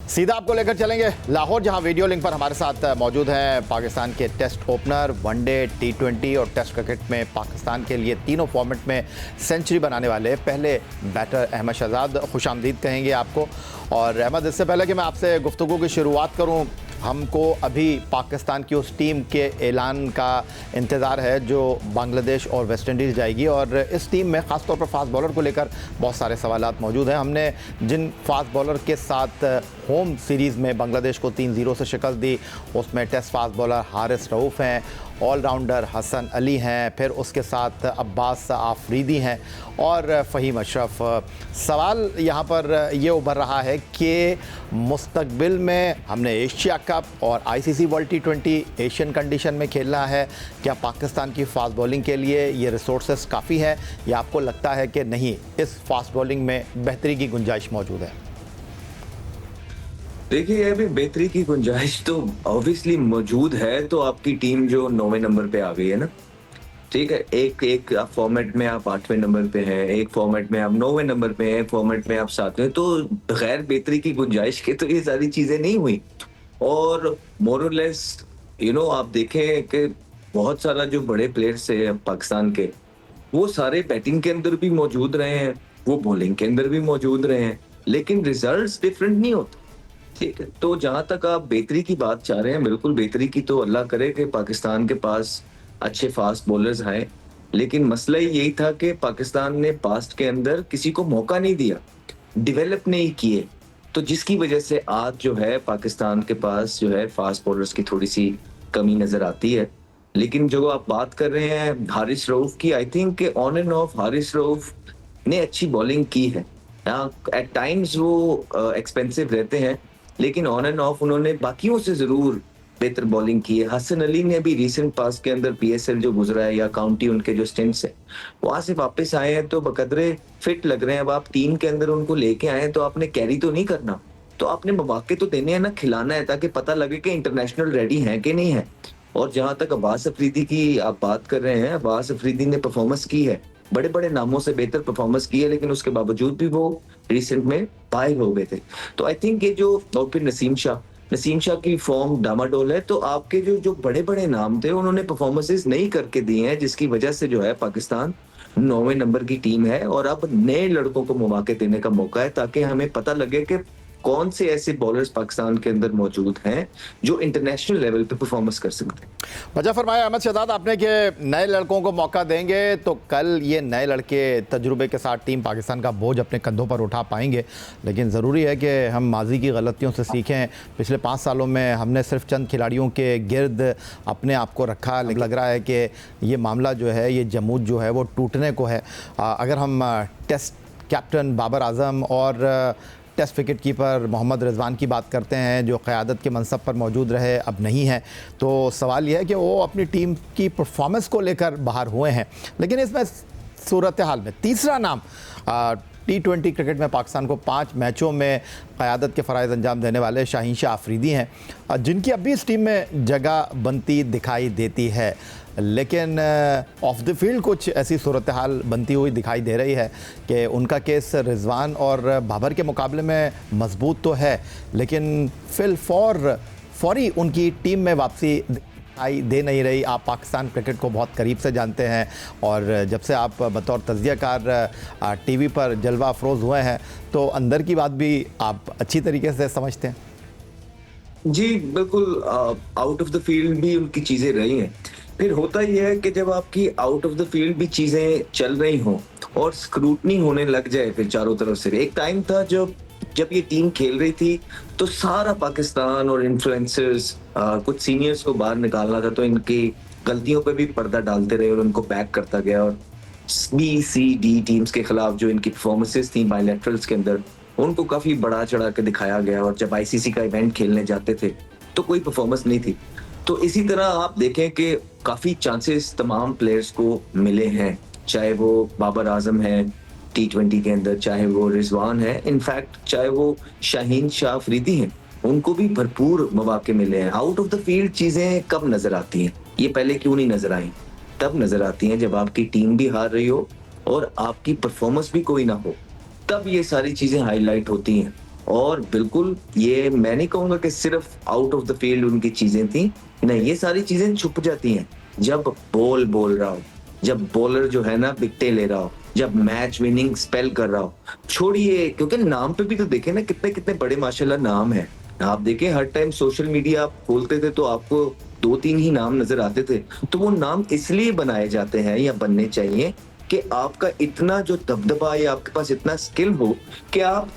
सीधा आपको लेकर चलेंगे लाहौर, जहां वीडियो लिंक पर हमारे साथ मौजूद हैं पाकिस्तान के टेस्ट ओपनर, वनडे, टी20 और टेस्ट क्रिकेट में पाकिस्तान के लिए तीनों फॉर्मेट में सेंचुरी बनाने वाले पहले बैटर अहमद शहजाद। खुशामदीद कहेंगे आपको। और अहमद, इससे पहले कि मैं आपसे गुफ्तगू की शुरुआत करूं, हमको अभी पाकिस्तान की उस टीम के ऐलान का इंतज़ार है जो बांग्लादेश और वेस्ट इंडीज़ जाएगी। और इस टीम में ख़ास तौर पर फास्ट बॉलर को लेकर बहुत सारे सवालात मौजूद हैं। हमने जिन फास्ट बॉलर के साथ होम सीरीज़ में बांग्लादेश को 3-0 से शिकस्त दी, उसमें test fast bowler Haris Rauf हैं, ऑलराउंडर हसन अली हैं, फिर उसके साथ अब्बास आफरीदी हैं और फ़हीम अशरफ। सवाल यहाँ पर ये उभर रहा है कि मुस्तकबिल में हमने एशिया कप और आईसीसी वर्ल्ड टी20 एशियन कंडीशन में खेलना है, क्या पाकिस्तान की फास्ट बॉलिंग के लिए ये रिसोर्सेस काफ़ी है या आपको लगता है कि नहीं, इस फास्ट बॉलिंग में बेहतरी की गुंजाइश मौजूद है? देखिए, अभी बेहतरी की गुंजाइश तो ऑब्वियसली मौजूद है। तो आपकी टीम जो 9वें नंबर पे आ गई है ना, ठीक है, एक फॉर्मेट में आप 8वें नंबर पे हैं, एक फॉर्मेट में आप 9वें नंबर पे हैं, एक फॉर्मेट में आप 7वें। तो गैर बेहतरी की गुंजाइश के तो ये सारी चीजें नहीं हुई। और मोर और लेस आप देखें कि बहुत सारा जो बड़े प्लेयर्स है पाकिस्तान के, वो सारे बैटिंग के अंदर भी मौजूद रहे हैं, वो बॉलिंग के अंदर भी मौजूद रहे हैं, लेकिन रिजल्ट्स डिफरेंट नहीं होते। ठीक है, तो जहां तक आप बेहतरी की बात चाह रहे हैं, बिल्कुल बेहतरी की तो अल्लाह करे कि पाकिस्तान के पास अच्छे फास्ट बॉलर्स आए। लेकिन मसला यही था कि पाकिस्तान ने पास्ट के अंदर किसी को मौका नहीं दिया, डेवलप नहीं किए, तो जिसकी वजह से आज जो है पाकिस्तान के पास जो है फास्ट बॉलर्स की थोड़ी सी कमी नजर आती है। लेकिन जो आप बात कर रहे हैं हारिस रऊफ की, I think on end of Haris Rauf ने अच्छी बॉलिंग की है। एट टाइम्स वो एक्सपेंसिव रहते हैं, लेकिन ऑन एंड ऑफ उन्होंने बाकियों से जरूर बेहतर बॉलिंग की है। हसन अली ने भी रीसेंट पास के अंदर पीएसएल जो गुजरा है या काउंटी उनके जो स्टिंट्स है वहां से वापस आए हैं तो बकदरे फिट लग रहे हैं। अब आप टीम के अंदर उनको लेके आए हैं तो आपने कैरी तो नहीं करना, तो आपने मौके तो देने हैं ना, खिलाना है, ताकि पता लगे कि इंटरनेशनल रेडी है कि नहीं है। और जहां तक अब्बास अफरीदी की आप बात कर रहे हैं, अब्बास अफरीदी ने परफॉर्मेंस की है, बड़े बड़े नामों से बेहतर परफॉर्मेंस की है, लेकिन उसके बावजूद भी वो रिसेंट में बाहर हो गए थे। तो आई थिंक ये जो, और फिर नसीम शाह की फॉर्म डामाडोल है। तो आपके जो बड़े बड़े नाम थे उन्होंने परफॉर्मेंसेस नहीं करके दिए हैं, जिसकी वजह से जो है पाकिस्तान 9वें नंबर की टीम है। और अब नए लड़कों को मौके देने का मौका है, ताकि हमें पता लगे कि कौन से ऐसे बॉलर्स पाकिस्तान के अंदर मौजूद हैं जो इंटरनेशनल लेवल पे परफॉर्मेंस कर सकते हैं। वजह फरमाया अहमद शहजाद आपने कि नए लड़कों को मौका देंगे तो कल ये नए लड़के तजुर्बे के साथ टीम पाकिस्तान का बोझ अपने कंधों पर उठा पाएंगे। लेकिन ज़रूरी है कि हम माजी की गलतियों से सीखें। पिछले 5 सालों में हमने सिर्फ चंद खिलाड़ियों के गिर्द अपने आप को रखा, लग रहा है कि ये मामला जो है, ये जमूद जो है वो टूटने को है। अगर हम टेस्ट कैप्टन बाबर आजम और test wicket keeper Mohammad Rizwan की बात करते हैं, जो क़यादत के मनसब पर मौजूद रहे, अब नहीं है, तो सवाल यह है कि वो अपनी टीम की परफॉर्मेंस को लेकर बाहर हुए हैं। लेकिन इसमें सूरत हाल में तीसरा नाम टी20 क्रिकेट में पाकिस्तान को 5 मैचों में क़यादत के फ़राइज़ अंजाम देने वाले शाहीन शाह आफरीदी हैं, जिनकी अब भी इस टीम में जगह बनती दिखाई देती है। लेकिन ऑफ द फील्ड कुछ ऐसी सूरत हाल बनती हुई दिखाई दे रही है कि उनका केस रिजवान और बाबर के मुकाबले में मजबूत तो है, लेकिन फौरी उनकी टीम में वापसी दिखाई दे नहीं रही। आप पाकिस्तान क्रिकेट को बहुत करीब से जानते हैं और जब से आप बतौर तज़कियाकार टीवी पर जलवा अफरोज़ हुए हैं तो अंदर की बात भी आप अच्छी तरीके से समझते हैं। जी बिल्कुल, आउट ऑफ द फील्ड भी उनकी चीजें रही हैं। फिर होता यह है कि जब आपकी आउट ऑफ द फील्ड भी चीजें चल रही हों और स्क्रूटनी होने लग जाए फिर चारों तरफ से। एक टाइम था जब ये टीम खेल रही थी तो सारा पाकिस्तान और इन्फ्लुएंसर्स कुछ सीनियर्स को बाहर निकालना था, तो इनकी गलतियों पे भी पर्दा डालते रहे और उनको बैक करता गया। और BCD टीम्स के खिलाफ जो इनकी परफॉर्मेंसेस थी बायलैटरल्स के अंदर, उनको काफी बढ़ा चढ़ा के दिखाया गया। और जब आईसीसी का इवेंट खेलने जाते थे तो कोई परफॉर्मेंस नहीं थी। तो इसी तरह आप देखें कि काफी चांसेस तमाम प्लेयर्स को मिले हैं, चाहे वो बाबर आजम है टी20 के अंदर, चाहे वो रिजवान है, इनफैक्ट चाहे वो शाहीन शाह अफरीदी हैं, उनको भी भरपूर मौके मिले हैं। आउट ऑफ द फील्ड चीजें कब नजर आती हैं? ये पहले क्यों नहीं नजर आई? तब नजर आती हैं जब आपकी टीम भी हार रही हो और आपकी परफॉर्मेंस भी कोई ना हो, तब ये सारी चीजें हाईलाइट होती हैं। और बिल्कुल ये मैं नहीं कहूंगा कि सिर्फ आउट ऑफ द फील्ड उनकी चीजें थी, नहीं, ये सारी चीजें छुप जाती हैं जब बॉल बोल रहा हो, जब बॉलर जो है ना विकेटें ले रहा हो, जब मैच विनिंग स्पेल कर रहा हो। छोड़िए, क्योंकि नाम पे भी तो देखे ना कितने कितने बड़े माशाल्लाह नाम है। आप देखें हर टाइम सोशल मीडिया आप खोलते थे तो आपको 2-3 ही नाम नजर आते थे। तो वो नाम इसलिए बनाए जाते हैं या बनने चाहिए कि आपका इतना जो दबदबा या आपके पास इतना स्किल हो कि आप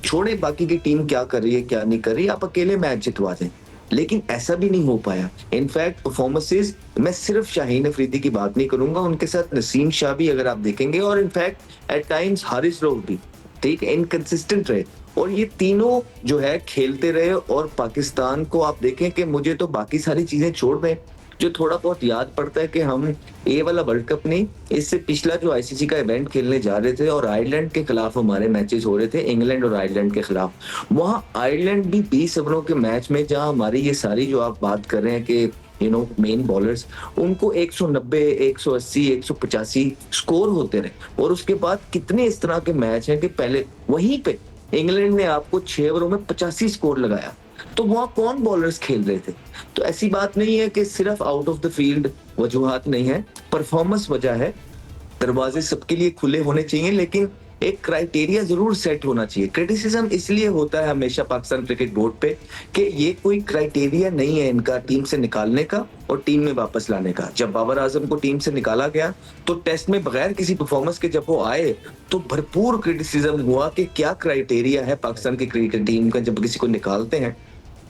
छोड़े बाकी की टीम क्या कर रही है क्या नहीं कर रही, आप अकेले मैच जितवा दें। लेकिन ऐसा भी नहीं हो पाया। इनफैक्ट परफॉर्मेंसेस, मैं सिर्फ शाहीन अफरीदी की बात नहीं करूंगा, उनके साथ नसीम शाह भी अगर आप देखेंगे, और in fact at times Haris Rauf भी, ठीक, इनकंसिस्टेंट रहे। और ये तीनों जो है खेलते रहे। और पाकिस्तान को आप देखें कि मुझे तो बाकी सारी चीजें छोड़ दें, जो थोड़ा बहुत याद पड़ता है कि हम ये वाला वर्ल्ड कप नहीं, इससे पिछला जो आईसीसी का इवेंट खेलने जा रहे थे और आयरलैंड के खिलाफ हमारे मैचेस हो रहे थे, इंग्लैंड और आयरलैंड के खिलाफ। वहां आयरलैंड भी 20 ओवरों के मैच में, जहां हमारी ये सारी जो आप बात कर रहे हैं कि मेन बॉलर्स, उनको 190, 180, 185 स्कोर होते रहे। और उसके बाद कितने इस तरह के मैच हैं कि पहले वहीं पे इंग्लैंड ने आपको 6 ओवरों में 85 स्कोर लगाया। तो वहां कौन बॉलर्स खेल रहे थे? तो ऐसी बात नहीं है कि सिर्फ आउट ऑफ द फील्ड वजूहात नहीं है, परफॉर्मेंस वजह है। दरवाजे सबके लिए खुले होने चाहिए, लेकिन एक क्राइटेरिया जरूर सेट होना चाहिए। क्रिटिसिज्म इसलिए होता है हमेशा पाकिस्तान क्रिकेट बोर्ड पे कि ये कोई क्राइटेरिया नहीं है इनका टीम से निकालने का और टीम में वापस लाने का। जब बाबर आजम को टीम से निकाला गया तो टेस्ट में बगैर किसी परफॉर्मेंस के जब वो आए तो भरपूर क्रिटिसिज्म हुआ कि क्या क्राइटेरिया है पाकिस्तान की क्रिकेट टीम का, जब किसी को निकालते हैं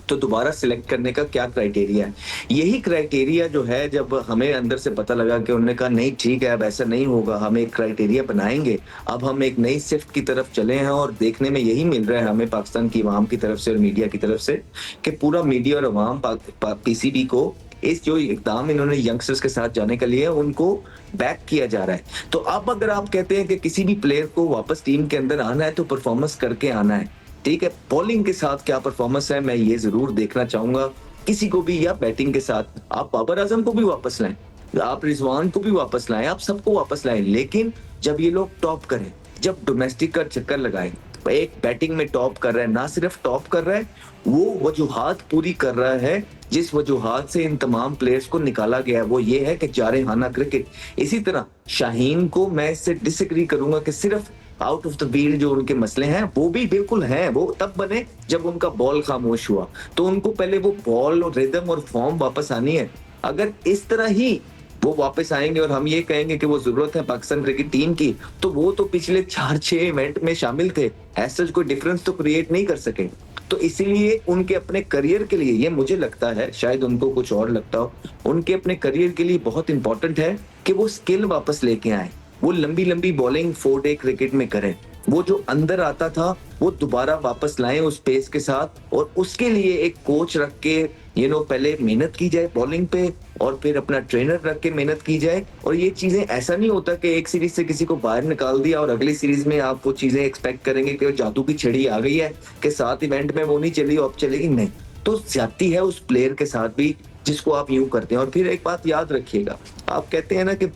तो दोबारा सिलेक्ट करने का क्या क्राइटेरिया है। यही क्राइटेरिया जो है, जब हमें अंदर से पता लगा कि उन्होंने कहा नहीं ठीक है अब ऐसा नहीं होगा, हम एक क्राइटेरिया बनाएंगे, अब हम एक नई शिफ्ट की तरफ चले हैं। और देखने में यही मिल रहा है हमें पाकिस्तान की आवाम की तरफ से और मीडिया की तरफ से कि पूरा मीडिया और अवाम पीसीबी को इस जो इकदाम इन्होंने यंगस्टर्स के साथ जाने के लिए उनको बैक किया जा रहा है। तो अब अगर आप कहते हैं कि किसी भी प्लेयर को वापस टीम के अंदर आना है तो परफॉर्मेंस करके आना है, ठीक है। बॉलिंग के साथ क्या परफॉर्मेंस है मैं ये जरूर देखना चाहूंगा किसी को भी, या बैटिंग के साथ आप बाबर आजम को भी वापस लाएं, आप रिजवान को भी वापस लाएं, आप सबको वापस लाएं, लेकिन जब ये लोग टॉप करें, जब डोमेस्टिक का चक्कर लगाएं, एक बैटिंग में टॉप कर रहा है, ना सिर्फ टॉप कर रहा है, वो वजूहात पूरी कर रहा है जिस वजूहात से इन तमाम प्लेयर्स को निकाला गया है, वो ये है कि जारहाना क्रिकेट। इसी तरह शाहीन को मैं इससे डिसएग्री करूंगा कि सिर्फ आउट ऑफ द फील्ड जो उनके मसले हैं वो भी बिल्कुल हैं, वो तब बने जब उनका बॉल खामोश हुआ। तो उनको पहले वो बॉल और रिदम और फॉर्म वापस आनी है। अगर इस तरह ही वो वापस आएंगे और हम ये कहेंगे कि वो जरूरत है पाकिस्तान क्रिकेट टीम की, तो वो तो पिछले 4-6 इवेंट में शामिल थे, ऐसा कोई डिफरेंस तो क्रिएट नहीं कर सके। तो इसीलिए उनके अपने करियर के लिए, ये मुझे लगता है, शायद उनको कुछ और लगता हो, उनके अपने करियर के लिए बहुत इंपॉर्टेंट है कि वो स्किल वापस लेके आए, वो लंबी लंबी बॉलिंग 4 डे क्रिकेट में करें, वो जो अंदर आता था वो दोबारा वापस लाएं उस पेस के साथ। और उसके लिए एक कोच रख के पहले मेहनत की जाए बॉलिंग पे, और फिर अपना ट्रेनर रख के मेहनत की जाए। और ये चीजें ऐसा नहीं होता कि एक सीरीज से किसी को बाहर निकाल दिया और अगली सीरीज में आप वो चीजें एक्सपेक्ट करेंगे कि जादू की छड़ी आ गई है कि 7 इवेंट में वो नहीं चली अब चलेगी, नहीं। तो ज्यादती है उस प्लेयर के साथ भी जिसको आप यूं करते हैं। और फिर एक बात याद रखिएगा, आप कहते हैं ना कि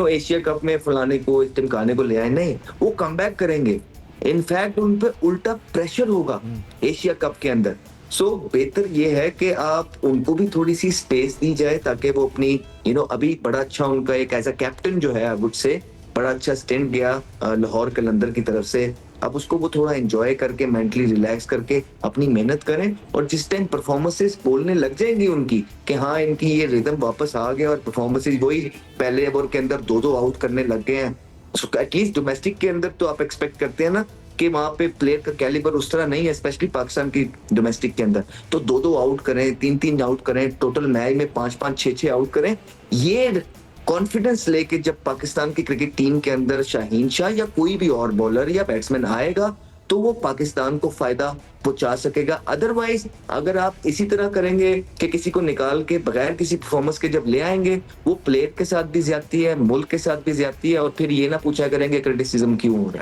एशिया कप में फलाने को टिमकाने को ले आए, नहीं, वो कमबैक करेंगे। इनफैक्ट उन पे उल्टा प्रेशर होगा एशिया कप के अंदर। सो बेहतर ये है कि आप उनको भी थोड़ी सी स्पेस दी जाए ताकि वो अपनी अभी बड़ा अच्छा उनका एक एज अ कैप्टन जो है आई वुड से बड़ा अच्छा स्टेंट गया लाहौर कलंदर की तरफ से। अब उसको वो थोड़ा एंजॉय करके मेंटली रिलैक्स करके अपनी मेहनत करें, और जिस टाइम परफॉर्मेंसेस बोलने लग जाएंगी उनकी कि हाँ इनकी ये रिदम वापस आ गया और परफॉर्मेंसेस वही पहले ओवर के अंदर 2-2 आउट करने लग गए हैं। सो एटलीस्ट डोमेस्टिक के अंदर तो आप एक्सपेक्ट करते हैं ना कि वहां पे प्लेयर का कैलिबर उस तरह नहीं है, स्पेशली पाकिस्तान की डोमेस्टिक के अंदर, तो 2-2 आउट करें, 3-3 आउट करें, टोटल मैच में 5-5, 6-6 आउट करें। ये कॉन्फिडेंस लेके जब पाकिस्तान की क्रिकेट टीम के अंदर शाहीन शाह या कोई भी और बॉलर या बैट्समैन आएगा तो वो पाकिस्तान को फायदा पहुंचा सकेगा। अदरवाइज अगर आप इसी तरह करेंगे कि किसी को निकाल के बगैर किसी परफॉर्मेंस के जब ले आएंगे, वो प्लेयर के साथ भी ज्यादती है, मुल्क के साथ भी ज्यादती है, और फिर ये ना पूछा करेंगे क्रिटिसिज्म क्यों हो रहा है।